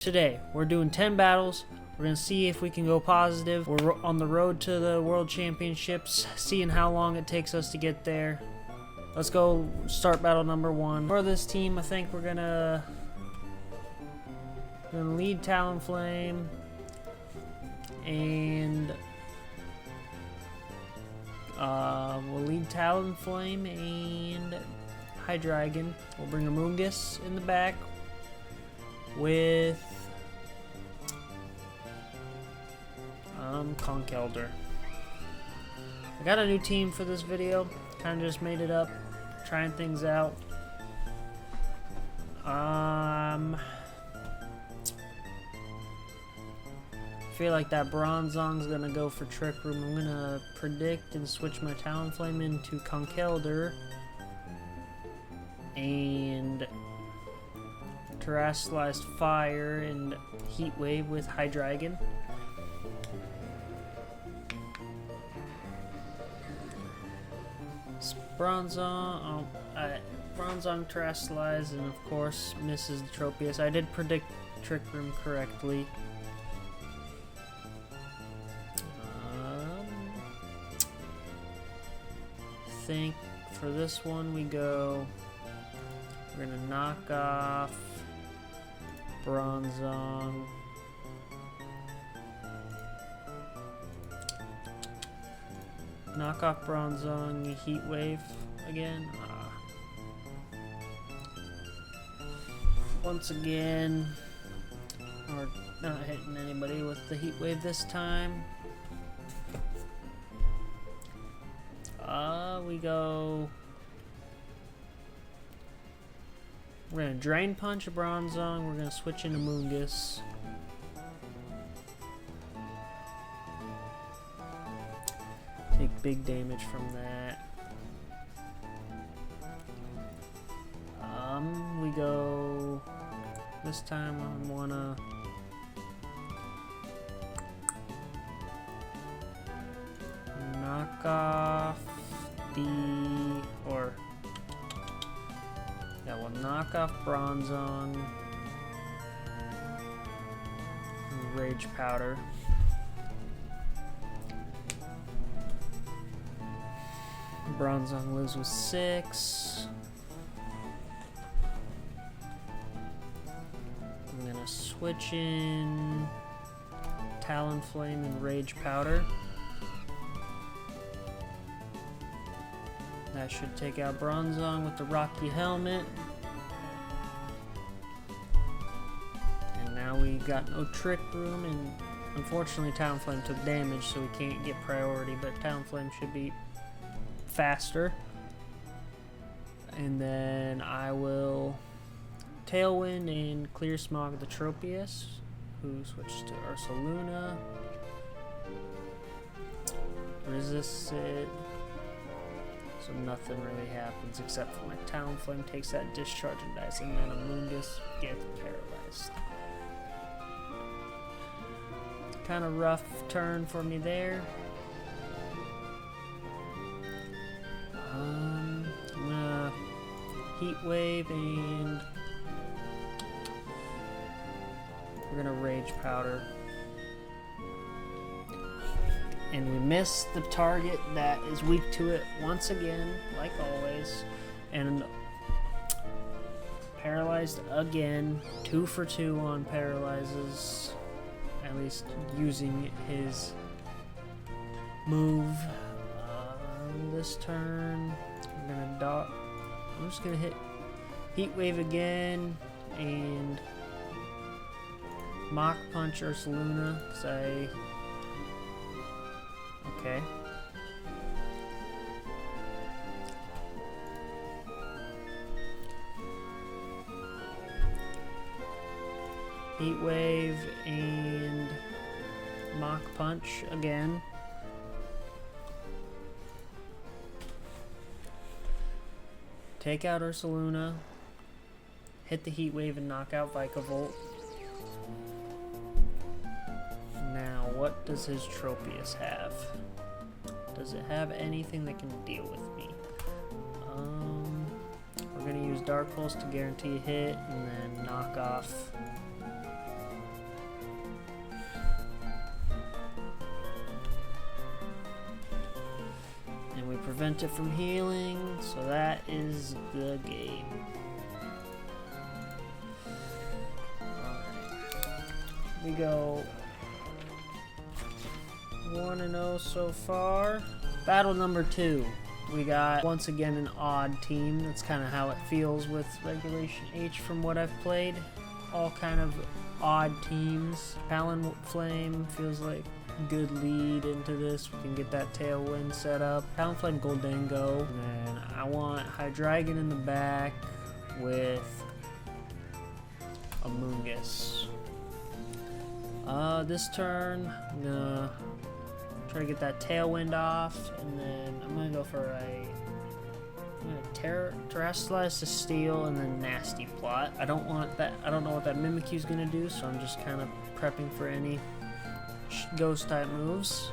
Today, we're doing 10 battles. We're going to see if we can go positive. We're on the road to the World Championships, seeing how long it takes us to get there. Let's go start battle number 1. For this team, I think we're going to lead Talonflame and we'll lead Talonflame and Hydreigon. We'll bring Amoonguss in the back with Conkeldurr. I got a new team for this video. Kind of just made it up, trying things out. I feel like that Bronzong's gonna go for Trick Room. I'm gonna predict and switch my Talonflame into Conkeldurr and Terrestrialized Fire and Heat Wave with Hydreigon. Bronzong, Bronzong Terrestrialized, and of course misses the Tropius. I did predict Trick Room correctly. I think for this one we're gonna knock off Bronzong. Knock off Bronzong, Heat Wave again. Once again, we're not hitting anybody with the Heat Wave this time. We're gonna Drain Punch a Bronzong. We're gonna switch into Amoonguss. Take big damage from that. This time I wanna knock off we'll knock off Bronzong and Rage Powder. Bronzong lives with 6. I'm gonna switch in Talonflame and Rage Powder. That should take out Bronzong with the Rocky Helmet. And now we got no Trick Room, and unfortunately Talonflame took damage, so we can't get priority, but Talonflame should be faster. And then I will Tailwind and Clear Smog the Tropius, who switched to Ursaluna. Resist it. So nothing really happens except for my Talonflame takes that discharge and dies, and then Amoonguss gets paralyzed. Kind of rough turn for me there. I'm gonna Heat Wave and we're gonna Rage Powder. And we miss the target that is weak to it once again, like always. And paralyzed again. 2 for 2 on paralyzes. At least using his move. This turn, I'm just gonna hit Heat Wave again and Mach Punch Ursaluna, because okay. Heat Wave and Mach Punch again. Take out Ursaluna. Hit the Heat Wave and knock out Vikavolt. Now, what does his Tropius have? Does it have anything that can deal with me? We're gonna use Dark Pulse to guarantee a hit, and then knock off prevent it from healing, so that is the game. We go 1-0 so far. Battle number 2. We got, once again, an odd team. That's kind of how it feels with Regulation H from what I've played. All kind of odd teams. Talonflame feels like a good lead into this. We can get that Tailwind set up. Talonflame, Goldango. And then I want Hydreigon in the back with Amoonguss. This turn, I'm gonna try to get that Tailwind off, and then I'm gonna go for Terrasilize to Steel, and then Nasty Plot. I don't want that. I don't know what that Mimikyu's gonna do, so I'm just kind of prepping for any Ghost type moves.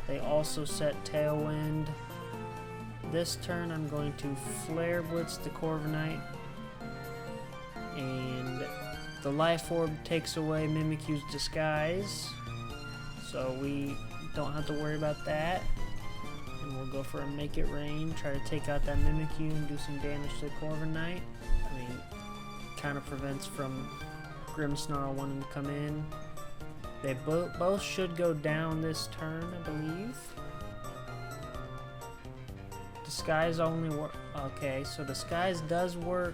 They also set Tailwind. This turn, I'm going to Flare Blitz the Corviknight, and the Life Orb takes away Mimikyu's Disguise, so we don't have to worry about that. And we'll go for a Make It Rain, try to take out that Mimikyu and do some damage to the Corviknight. I mean, kind of prevents from Grimmsnarl wanting to come in. They both should go down this turn, I believe. Disguise only work. Okay, so Disguise does work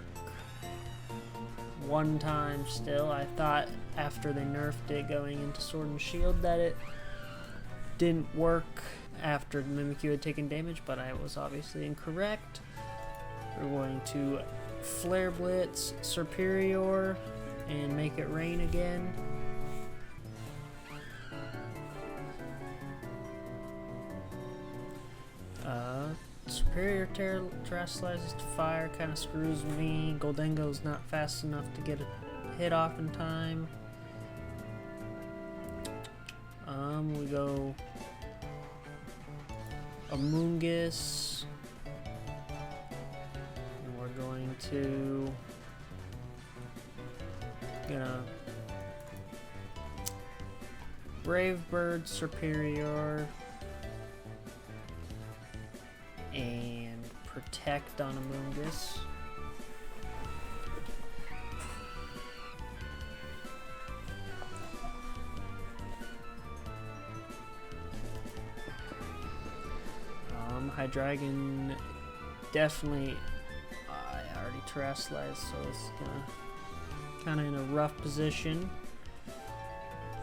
one time still. I thought after they nerfed it going into Sword and Shield that it didn't work after Mimikyu had taken damage, but I was obviously incorrect. We're going to Flare Blitz Superior and Make It Rain again. Superior Terrasilize to Fire kind of screws me. Goldango's not fast enough to get a hit off in time. We go Amoonguss. And we're going to Brave Bird Superior and Protect on Amoonguss. Hydreigon definitely, I already Terrasilize, so it's kind of in a rough position.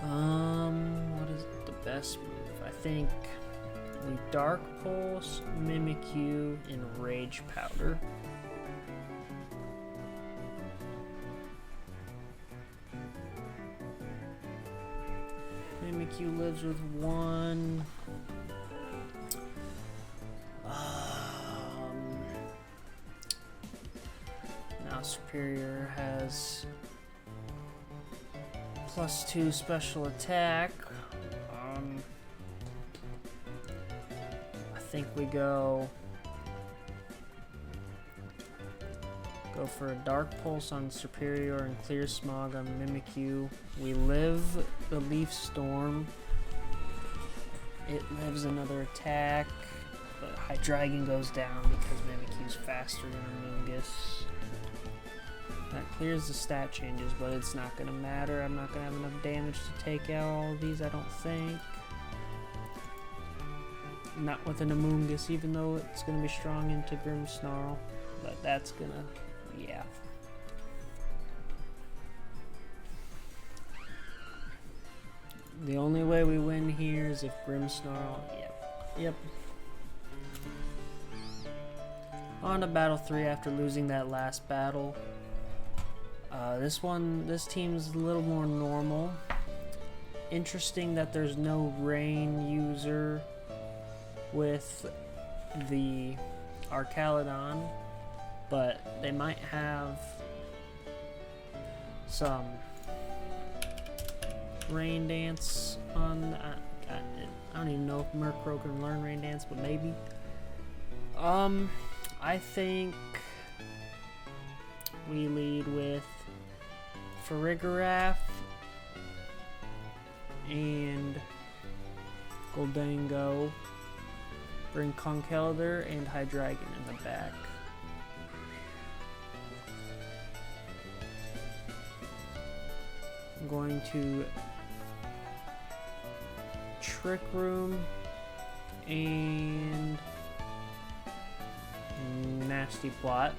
What is the best move? I think we Dark Pulse, Mimikyu, and Rage Powder. Mimikyu lives with 1. Now Superior has +2 special attack. I think we go for a Dark Pulse on Superior and Clear Smog on Mimikyu. We live the Leaf Storm. It lives another attack, but Hydreigon goes down because Mimikyu's faster than Amoonguss. That clears the stat changes, but it's not going to matter. I'm not going to have enough damage to take out all of these, I don't think. Not with an Amoonguss, even though it's going to be strong into Grimmsnarl. But that's going to, yeah. The only way we win here is if Grimmsnarl, yep. On to Battle 3 after losing that last battle. This team's a little more normal. Interesting that there's no rain user with the Archaludon, but they might have some Rain Dance on. I don't even know if Murkrow can learn Rain Dance, but maybe. I think we lead with Farigiraf and Goldango. Bring Conkeldurr and Hydreigon in the back. I'm going to Trick Room and Nasty Plot.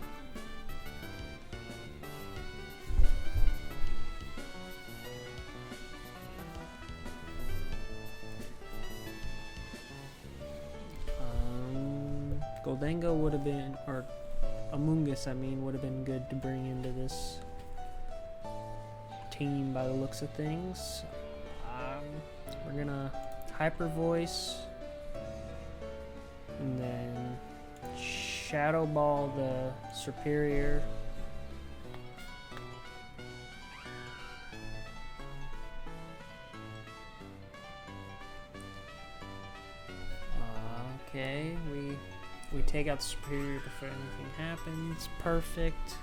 Gholdengo would have been, or Amoonguss I mean, would have been good to bring into this team by the looks of things. We're gonna Hyper Voice and then Shadow Ball the Superior. Okay, we take out the Superior before anything happens. Perfect.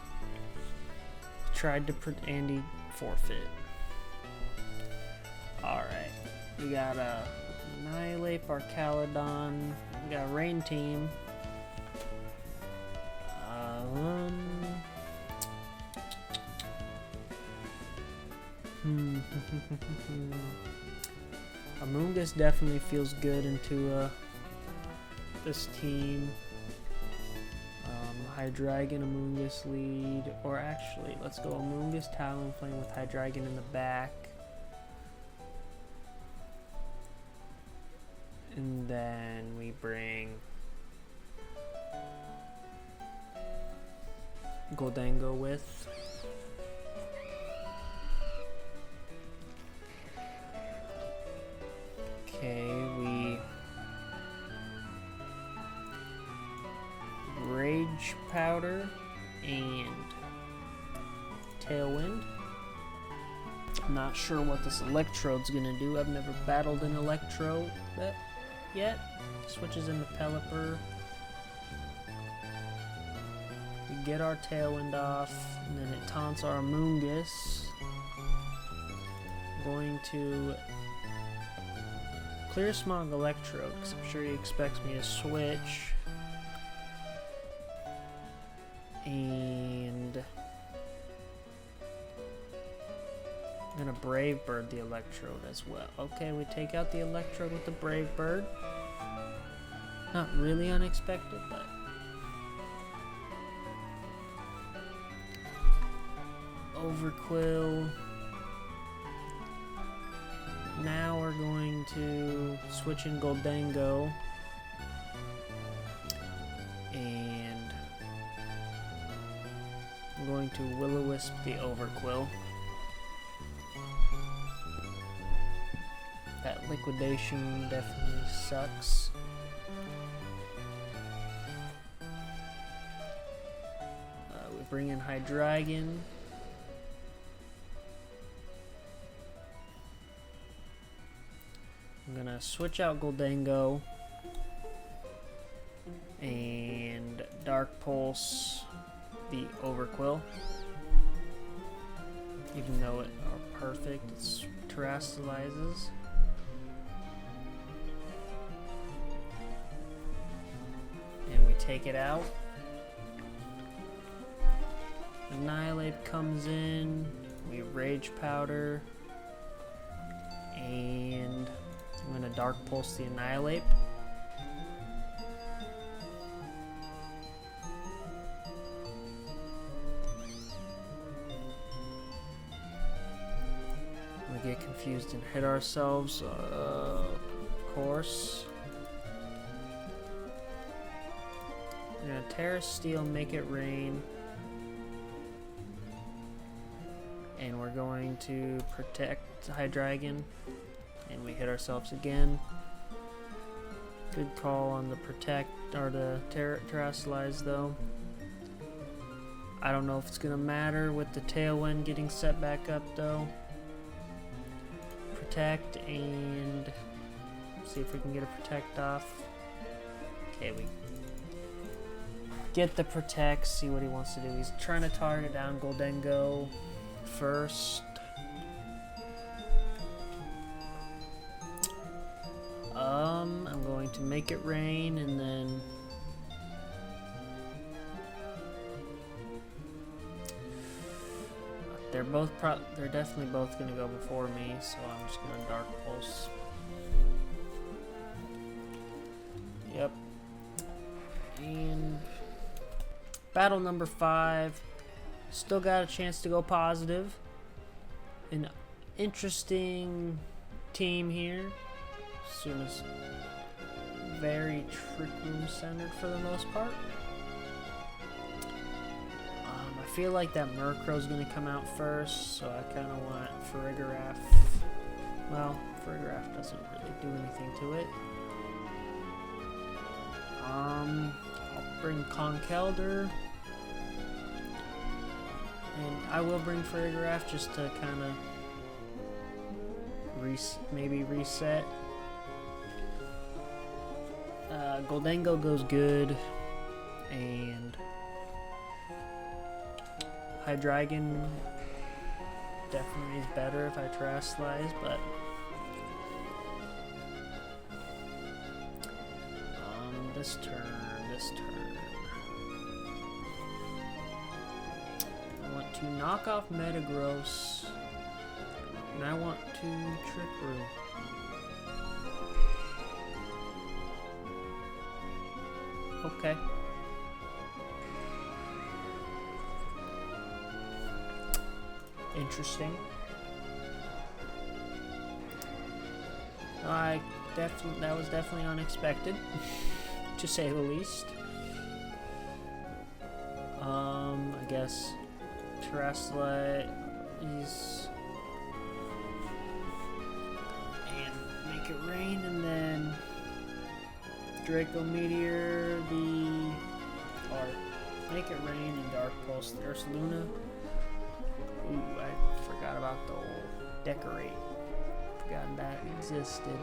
Tried to and he forfeit. Alright. We got a Annihilape, Arcaludon. We got a Rain Team. Amoonguss definitely feels good into this team. Hydreigon, Amoonguss lead, or actually, let's go Amoonguss, Talonflame with Hydreigon in the back. And then we bring Gholdengo with. Okay, we Rage Powder and Tailwind. I'm not sure what this Electrode's gonna do. I've never battled an Electrode yet. Switches into Pelipper. We get our Tailwind off, and then it taunts our Amoonguss. I'm going to Clear Smog Electrode, because I'm sure he expects me to switch. And I'm gonna Brave Bird the Electrode as well. Okay, we take out the Electrode with the Brave Bird. Not really unexpected, but Overquill. Now we're going to switch in Gholdengo. And I'm going to Will-O-Wisp the Overquill. That liquidation definitely sucks. We bring in Hydreigon. I'm gonna switch out Gholdengo and Dark Pulse the Overquill. Even though it are perfect, it terrestrializes. And we take it out. Annihilape comes in, we Rage Powder, and I'm gonna Dark Pulse the Annihilape. We get confused and hit ourselves, of course. I'm gonna Terra Steel, make it rain. And we're going to protect Hydreigon, and we hit ourselves again. Good call on the protect, or the terrestrialize though. I don't know if it's gonna matter with the Tailwind getting set back up though. Protect and see if we can get a protect off. Okay, we get the protect, see what he wants to do. He's trying to target down Gholdengo first. I'm going to make it rain and then they're definitely both gonna go before me, so I'm just gonna Dark Pulse. Yep. And battle number 5. Still got a chance to go positive. An interesting team here. Soon as very Trick Room centered for the most part. I feel like that Murkrow's going to come out first, so I kind of want Farigiraf. Well, Farigiraf doesn't really do anything to it. I'll bring Conkeldurr. And I will bring Farigiraf just to kind of maybe reset. Goldengo goes good, and Hydreigon definitely is better if I Terastallize, but this turn. I want to knock off Metagross, and I want to Trick Room. Okay. Interesting. That was definitely unexpected, to say the least. I guess Terastallize and make it rain, and then Draco Meteor or make it rain and Dark Pulse the Ursaluna. Ooh, I forgot about the old Decorate. Forgot that existed.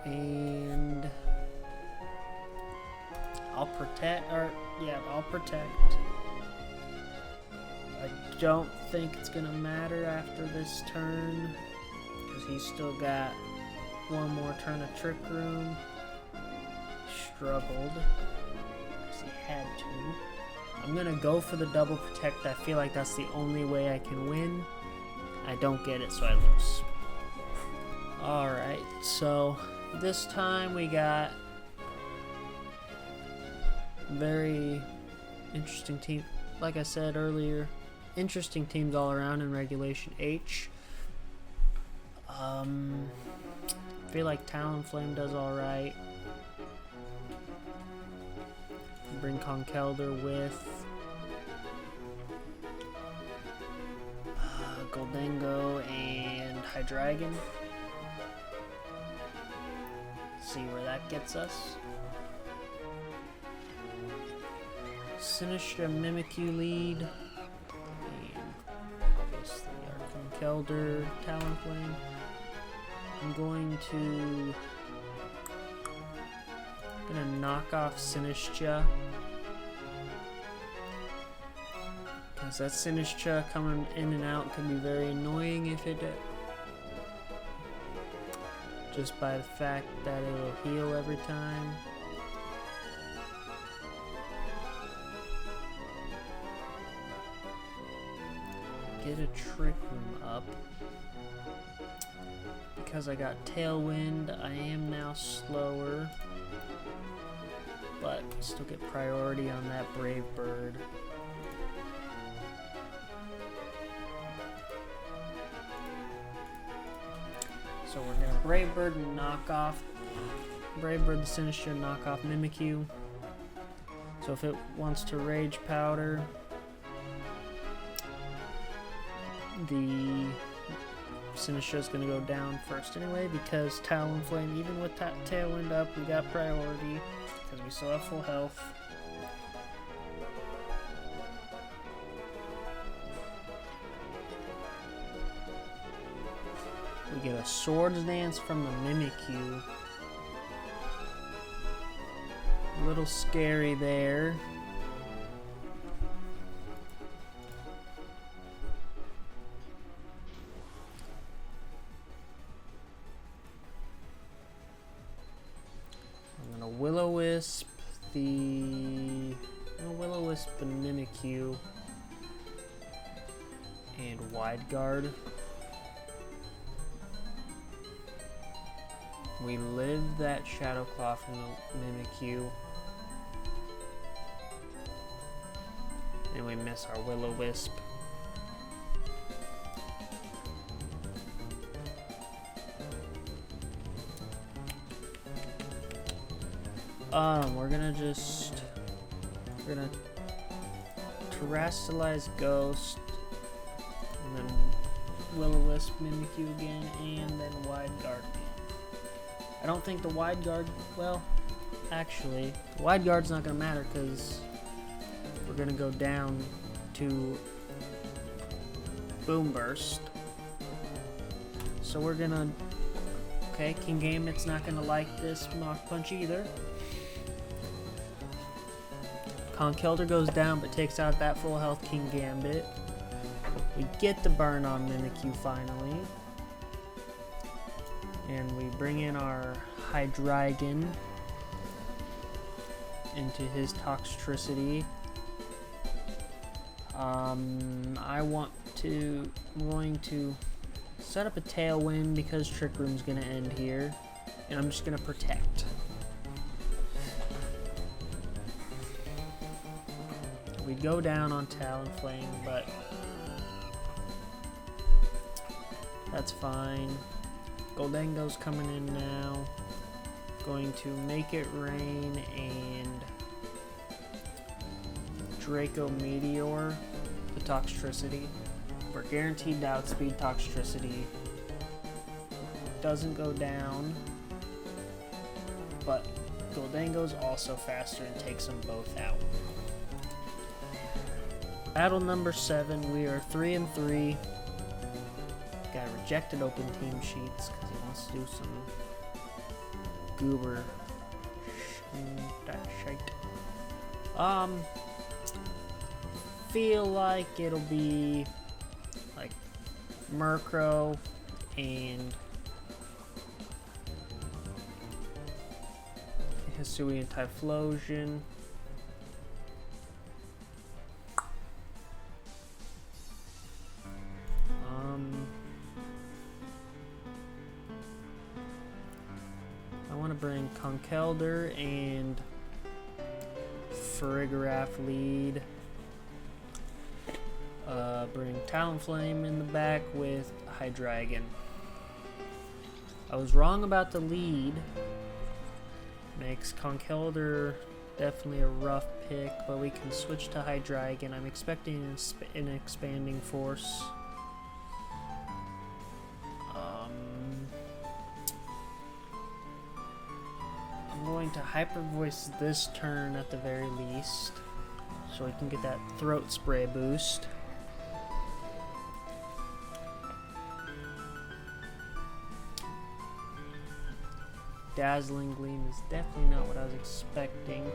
And I'll protect. I don't think it's gonna matter after this turn, because he's still got one more turn of Trick Room. Struggled, because he had to. I'm gonna go for the double protect. I feel like that's the only way I can win. I don't get it, so I lose. Alright, so this time we got very interesting team. Like I said earlier, interesting teams all around in Regulation H. I feel like Talonflame does alright. Bring Conkeldurr with Goldengo and Hydreigon. See where that gets us. Sinistra Mimikyu lead. And obviously our Conkeldurr, Talonflame. I'm going to knock off Sinistra, because that Sinistra coming in and out can be very annoying if it just by the fact that it'll heal every time. Get a Trick Room up. Because I got Tailwind, I am now slower, but still get priority on that Brave Bird. So we're gonna Brave Bird and knock off Brave Bird the Sinistra, knock off Mimikyu. So if it wants to Rage Powder, the Sinistra is going to go down first anyway, because Talonflame, even with that Tailwind up, we got priority because we still have full health. We get a Swords Dance from the Mimikyu. A little scary there. Will-O-Wisp, the Will-O-Wisp, the Mimikyu, and Wide Guard. We live that Shadow Claw from the Mimikyu. And we miss our Will-O-Wisp. We're gonna Terrastalize Ghost, and then Will-O-Wisp, Mimikyu again, and then Wide Guard again. I don't think the Wide Guard, well, actually, the Wide Guard's not gonna matter because we're gonna go down to Boom Burst. So we're gonna, okay, King Gambit's not gonna like this Mach Punch either. Conkeldurr goes down but takes out that full health King Gambit. We get the burn on Mimikyu finally. And we bring in our Hydreigon into his Toxtricity. I'm going to set up a Tailwind because Trick Room's gonna end here. And I'm just gonna Protect. We'd go down on Talonflame, but that's fine. Goldengo's coming in now. Going to Make It Rain and Draco Meteor, the Toxtricity. We're guaranteed to outspeed Toxtricity. Doesn't go down, but Goldengo's also faster and takes them both out. Battle number 7, we are 3-3. Guy rejected open team sheets because he wants to do some goober shite. Feel like it'll be like Murkrow and Hisuian Typhlosion. Bring Conkeldurr and Farigiraf lead. Bring Talonflame in the back with Hydreigon. I was wrong about the lead. Makes Conkeldurr definitely a rough pick, but we can switch to Hydreigon. I'm expecting an Expanding Force. I'm going to Hyper Voice this turn at the very least, so I can get that Throat Spray boost. Dazzling Gleam is definitely not what I was expecting.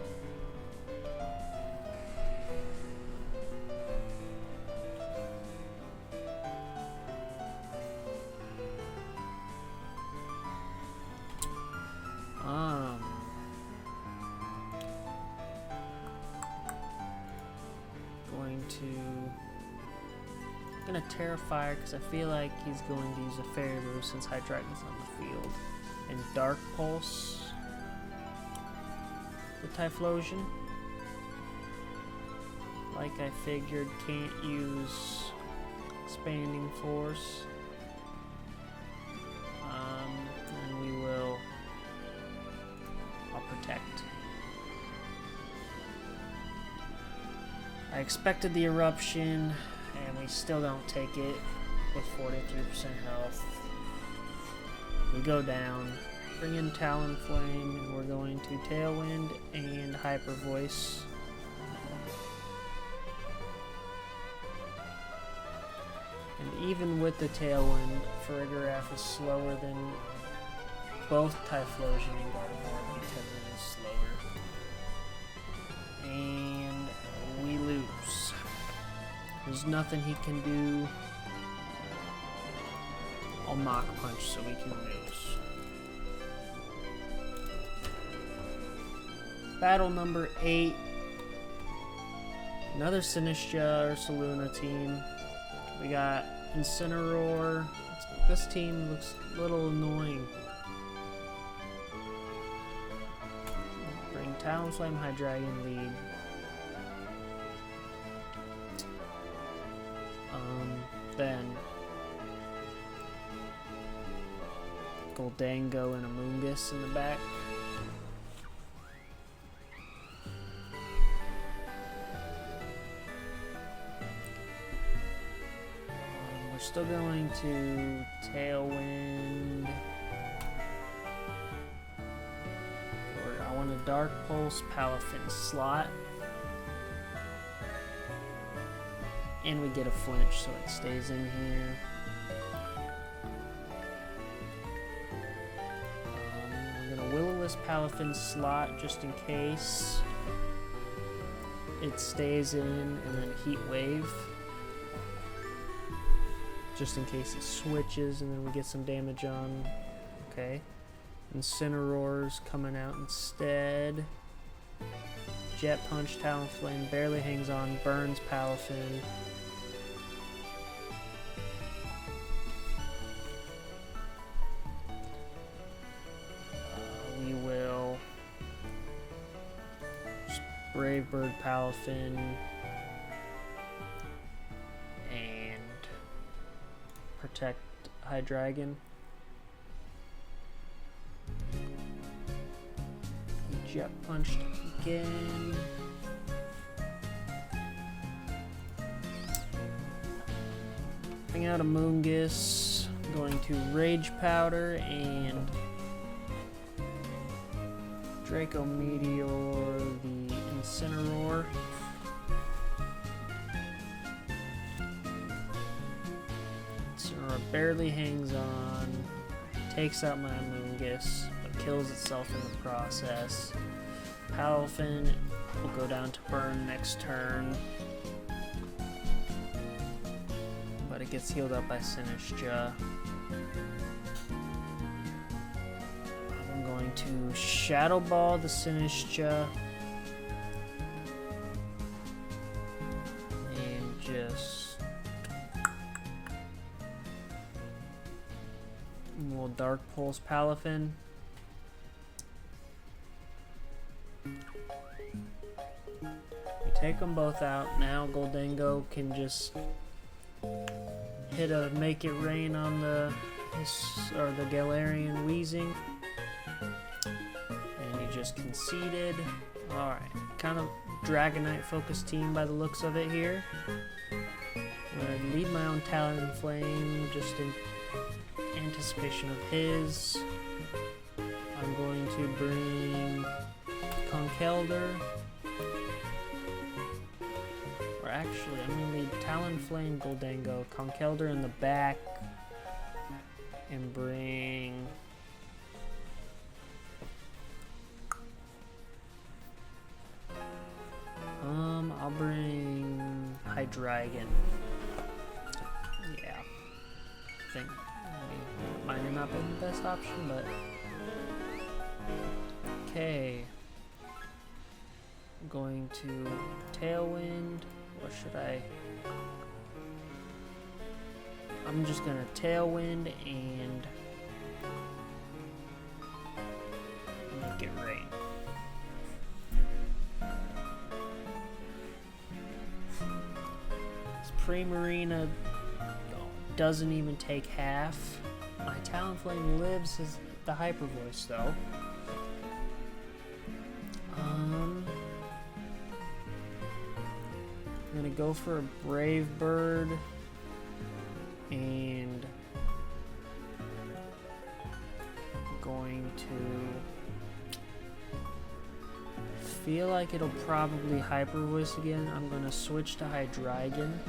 I'm gonna Terrifier because I feel like he's going to use a Fairy move since Hydreigon's on the field. And Dark Pulse with Typhlosion. Like I figured, can't use Expanding Force. And we will. I'll Protect. I expected the Eruption, and we still don't take it with 43% health. We go down, bring in Talonflame, and we're going to Tailwind and Hyper Voice. And even with the Tailwind, Farigiraf is slower than both Typhlosion and Gardevoir because it is slower. And we lose. There's nothing he can do. I'll Mach Punch so we can lose. Battle number 8. Another Sinistcha or Saluna team. We got Incineroar. This team looks a little annoying. Bring Talonflame, Hydreigon lead. Then Goldango and Amoonguss in the back. We're still going to Tailwind. I want a Dark Pulse Palafin slot. And we get a flinch, so it stays in here. We're gonna Will-O-Wisp Palafin slot just in case it stays in, and then Heat Wave. Just in case it switches, and then we get some damage on. Okay. Incineroar's coming out instead. Jet Punch, Talonflame, barely hangs on, burns Palafin. We will Brave Bird Palafin and protect Hydreigon. He Jet Punched again. Bring out a Amoonguss. I'm going to Rage Powder and Draco Meteor the Incineroar. Incineroar barely hangs on, takes out my Amoonguss, but kills itself in the process. Palafin will go down to burn next turn, but it gets healed up by Sinistcha. I'm going to Shadow Ball the Sinistcha and just we'll Dark Pulse Palafin. Take them both out. Now Goldango can just hit a Make It Rain on the Galarian Weezing. And he just conceded. Alright, kind of Dragonite focused team by the looks of it here. I'm going to lead my own Talonflame just in anticipation of his. I'm going to bring Conkeldurr. Actually, I'm going to lead Talonflame, Goldango, Conkeldurr in the back, and bring I'll bring Hydreigon. Yeah, I think might have not been the best option, but okay. I'm going to Tailwind. Or should I? I'm just gonna Tailwind and Make It Rain. This Primarina doesn't even take half. My Talonflame lives as the Hyper Voice though. I'm gonna go for a Brave Bird and I'm going to feel like it'll probably Hyper Voice again. I'm gonna switch to Hydreigon.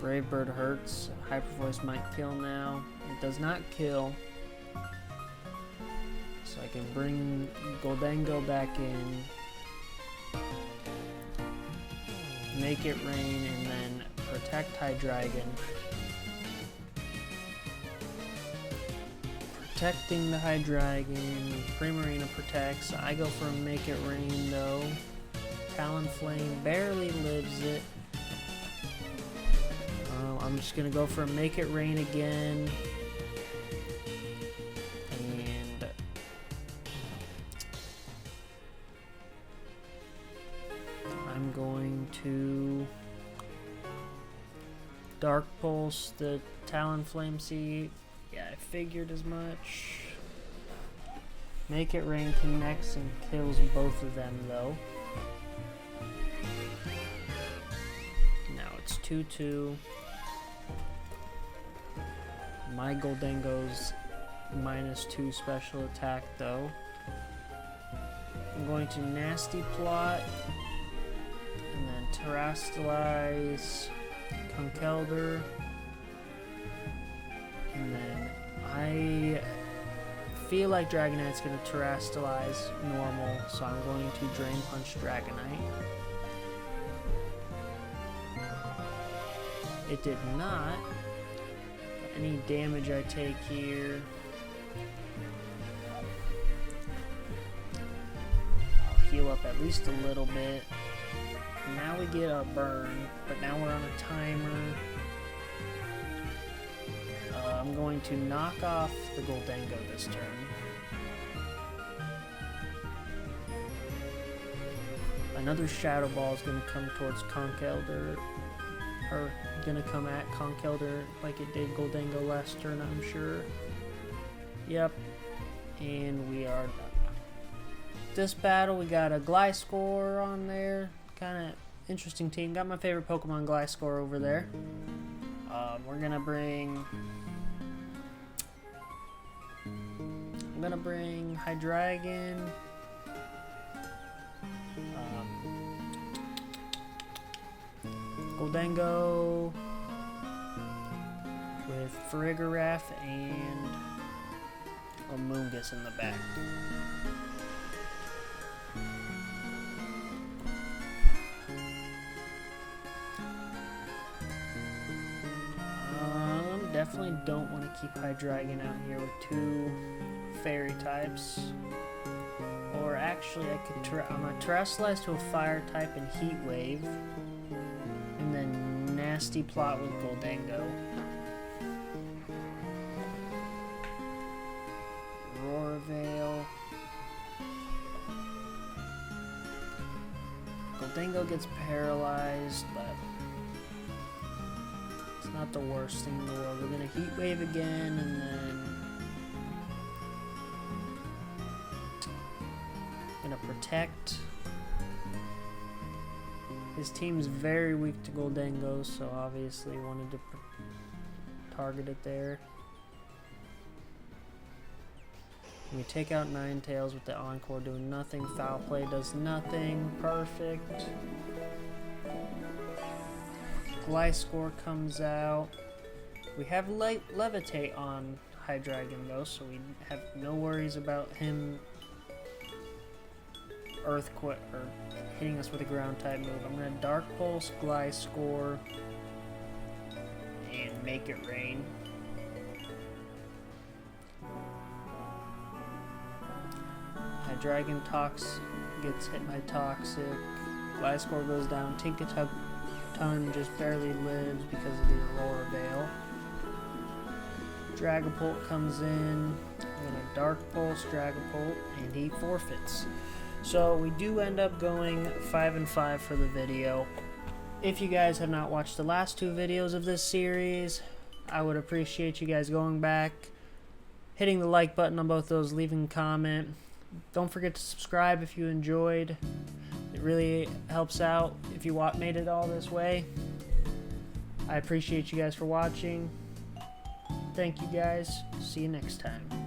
Brave Bird hurts. Hyper Voice might kill now. It does not kill. So I can bring Goldango back in, Make It Rain, and then protect Hydreigon. protecting the Hydreigon. Primarina protects. I go for a Make It Rain though. Talonflame barely lives it. I'm just gonna go for a Make It Rain again. And I'm going to Dark Pulse the Talonflame Seed. Yeah, I figured as much. Make It Rain connects and kills both of them though. Now it's 2-2. My Goldengo's -2 special attack though. I'm going to Nasty Plot and then Terrastalize Conkeldurr, and then I feel like Dragonite's going to Terrastalize normal, so I'm going to Drain Punch Dragonite. It did not. Any damage I take here, I'll heal up at least a little bit. Now we get a burn, but now we're on a timer. I'm going to knock off the Goldengo this turn. Another Shadow Ball is going to come towards Conkeldurr, or going to come at Conkeldurr like it did Goldengo last turn, I'm sure. Yep, and we are done. This battle, we got a Gliscor on there. Kind of interesting team. Got my favorite Pokemon Gliscor over there. We're gonna bring. I'm gonna bring Hydreigon. Goldengo with Farigiraf and Amoonguss in the back. Definitely don't want to keep Hydreigon out here with 2 fairy types. Or actually, I could I'm going to Terrastalize to a fire type and Heat Wave. And then Nasty Plot with Goldengo. Roarveil. Goldengo gets paralyzed, but not the worst thing in the world. We're gonna Heat Wave again, and then gonna protect. His team's very weak to Goldengo, so obviously wanted to target it there. We take out Ninetales with the Encore doing nothing. Foul Play does nothing. Perfect. Gliscor comes out. We have Levitate on Hydreigon though, so we have no worries about him Earthquake or hitting us with a ground type move. I'm gonna Dark Pulse Gliscor and Make It Rain. Hydreigon gets hit by Toxic. Gliscor goes down. Tinkatug just barely lives because of the Aurora Veil. Dragapult comes in. I'm gonna Dark Pulse Dragapult, and he forfeits. So we do end up going 5-5 for the video. If you guys have not watched the last 2 videos of this series, I would appreciate you guys going back, hitting the like button on both those, leaving a comment. Don't forget to subscribe if you enjoyed. It really helps out if you made it all this way. I appreciate you guys for watching. Thank you guys. See you next time.